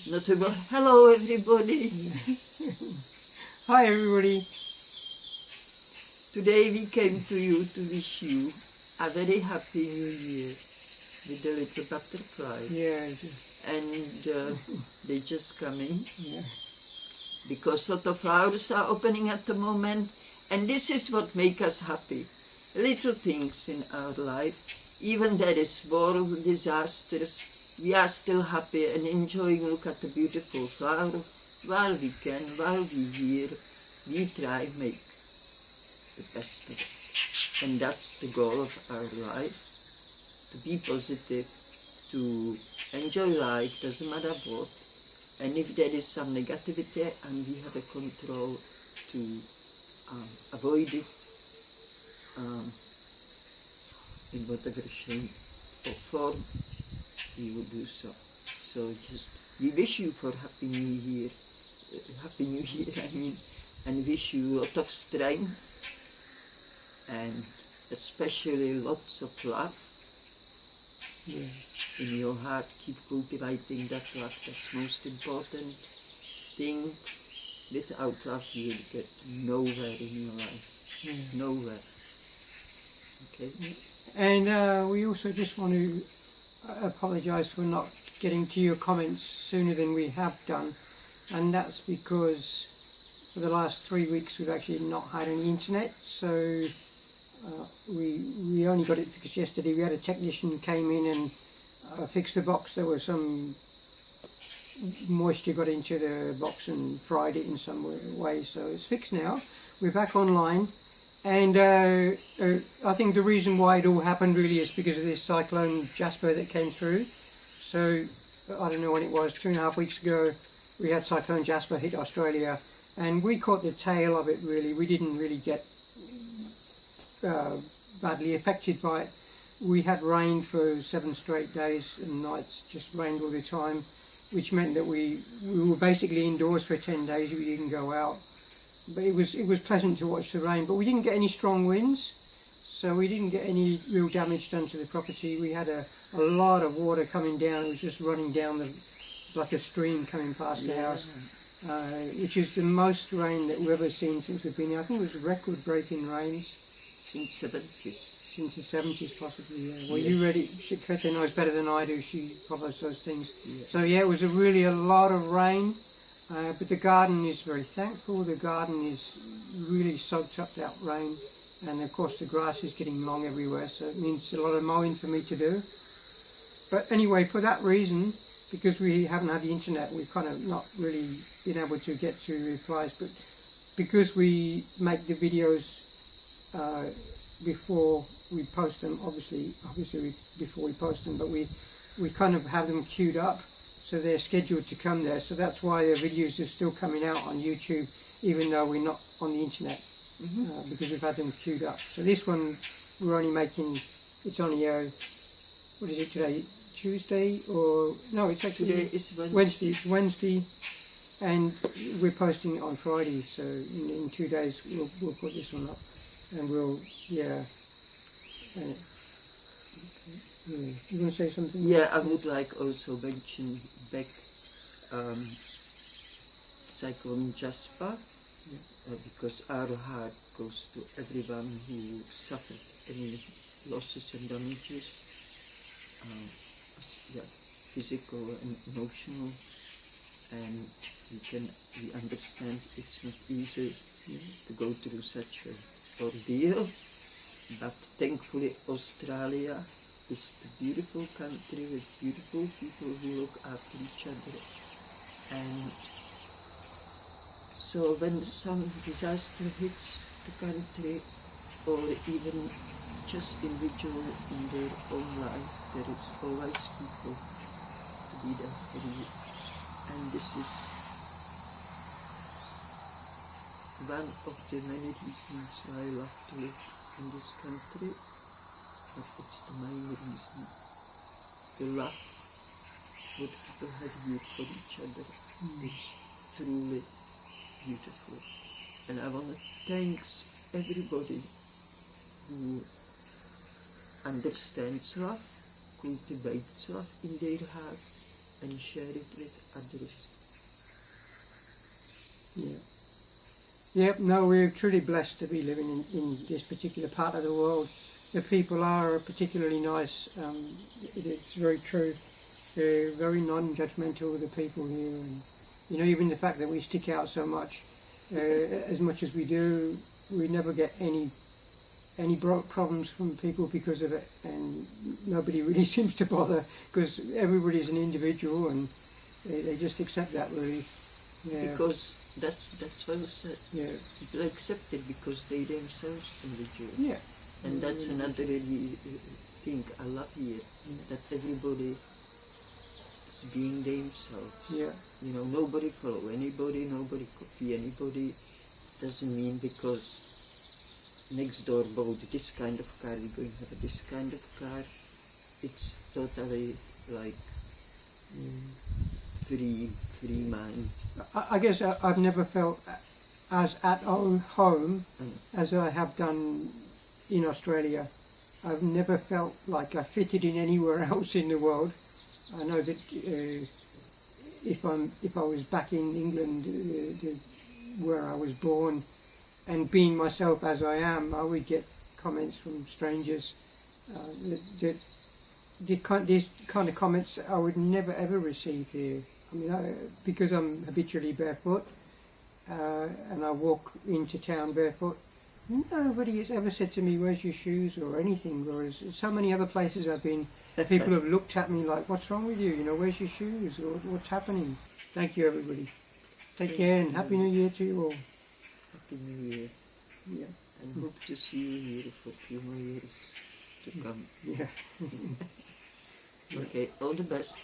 Not about, hello everybody. Hi everybody. Today we came to you to wish you a very happy new year with the little butterfly. Yeah. And they're just coming. Yeah. Because lot of flowers are opening at the moment. And this is what makes us happy. Little things in our life. Even there is war, disasters, we are still happy and enjoying look at the beautiful flower. While we can, while we here, we try make the best of it. And that's the goal of our life. To be positive, to enjoy life, doesn't matter what. And if there is some negativity and we have a control to avoid it in whatever shape or form, we will do so. So just, we wish you for Happy New Year, I mean, and wish you a lot of strength and especially lots of love. Yeah. In your heart, keep cultivating that love. That's most important thing. Without love, you will get nowhere in your life. Yeah. Nowhere. Okay? And we also just want to apologise for not getting to your comments sooner than we have done. And that's because for the last 3 weeks we've actually not had any internet. So we only got it fixed yesterday. We had a technician came in and fixed the box. There was some moisture got into the box and fried it in some way, so it's fixed now. We're back online, and I think the reason why it all happened really is because of this cyclone Jasper that came through. So I don't know when it was, 2.5 weeks ago we had cyclone Jasper hit Australia, and we caught the tail of it really. We didn't really get badly affected by it. We had rain for 7 straight days and nights, just rained all the time, which meant that we were basically indoors for 10 days. We didn't go out, but it was pleasant to watch the rain. But we didn't get any strong winds, so we didn't get any real damage done to the property. We had a lot of water coming down. It was just running down like a stream coming past the house, which is the most rain that we've ever seen since we've been here. I think it was record-breaking rains. Since 70s. Since the 70s possibly, yeah. Well, you read it, Greta knows better than I do, she follows those things. Yeah. So yeah, it was really a lot of rain, but the garden is very thankful. The garden is really soaked up that rain, and of course the grass is getting long everywhere, so it means a lot of mowing for me to do. But anyway, for that reason, because we haven't had the internet, we've kind of not really been able to get to replies, but because we make the videos before we post them, obviously before we post them, but we kind of have them queued up, so they're scheduled to come there. So that's why the videos are still coming out on YouTube, even though we're not on the internet, because we've had them queued up. So this one we're only making, it's only what is it today? Tuesday, or no? It's actually today is Wednesday. It's Wednesday, and we're posting it on Friday. So in 2 days we'll put this one up, and we'll You want to say something? Yeah, I would like also mention back Cyclone Jasper, because our heart goes to everyone who suffered any losses and damages, physical and emotional, and we understand it's not easy to go through such an ordeal. But thankfully Australia is a beautiful country with beautiful people who look after each other. And so when some disaster hits the country, or even just individual in their own life, there is always people to be there for you. And this is one of the many reasons why I love to live in this country, but it's the main reason. The love what people have here for each other is truly beautiful. And I want to thank everybody who understands love, cultivates love in their heart, and share it with others. Yeah. Yeah, no, we're truly blessed to be living in this particular part of the world. The people are particularly nice. It's very true. They're very non-judgmental, the people here. And, you know, even the fact that we stick out so much as we do, we never get any problems from people because of it. And nobody really seems to bother because everybody's an individual and they just accept that, really. Yeah. Because that's how sad. Yeah. People accept it because they themselves individual. Yeah. And that's another really thing I love here, that everybody is being themselves. Yeah. You know, nobody follow anybody, nobody copy anybody. Doesn't mean because next door bought this kind of car, we're going to have this kind of car. It's totally like free mind. I guess I've never felt as at home as I have done in Australia. I've never felt like I fitted in anywhere else in the world. I know that if I was back in England, where I was born, and being myself as I am, I would get comments from strangers. These kind of comments I would never ever receive here. I mean, because I'm habitually barefoot and I walk into town barefoot, nobody has ever said to me, "Where's your shoes?" or anything. Whereas so many other places I've been, people have looked at me like, "What's wrong with you? You know, where's your shoes? Or what's happening?" Thank you, everybody. Take care and Happy New Year to you all. Happy New Year. Yeah. And hope to see you here for a few more years to come. Yeah. Okay, all the best.